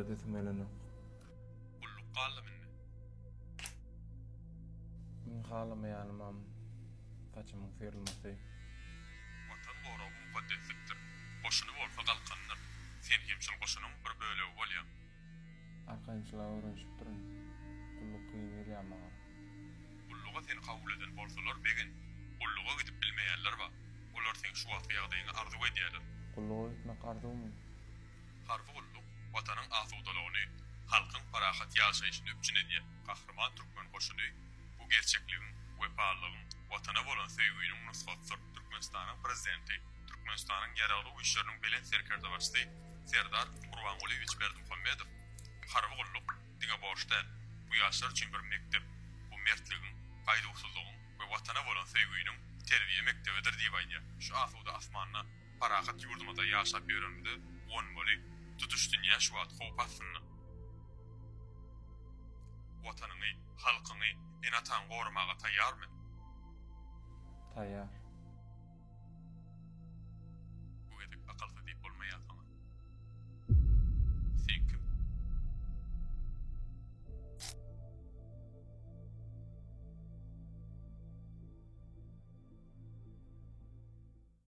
desem elene. Kulluk galdy minni. Men halamaýanymam taçymyň ferilmesi. Watan goragy mukaddeslikdir. Goşuny bolsa galkanlar. Sen hemşil goşunyň bir bölegi bolýar. Arkançylar öwrenşip durun. Kulluk kyn gelýär maga. Kulluga seni kabul eden bolsalar begin. Kulluga gidip bilmeýänler bar. Olar sen şu wagt ýagdaýyňy arzu edýärler. Kulluk etmek arzumy? Harby kulluk watanyň asudalygyny, halkyň parahat ýaşaýyşyny öpçün edýär. Gahrman türkmen goşuny bu gerçekligiň, wepalygyň, watana bolan söýgüýüniň nusgatydyr. Türkmenistanyň prezidenti, Türkmenistanyň ýaragly işleriniň belen serkerde başdy. Serdar Gurbangulyewich Berdimuhammedow. Harby kulluk diňe borçlar. Bu ýaşlar üçin bir mektep. Bu mertligiň, gaýdygsyzlygyň we watana bolan söýgüýüniň terbiýe mektebidir diýip aýdýar. Şu asuda asmanyna parahat ýurdumada ýaşap ýörenmidi, on boly tutuş dünýä şu wagt howp astyna. Watanyny, halkyny enatan gormaga taýýarmy? Taýýar.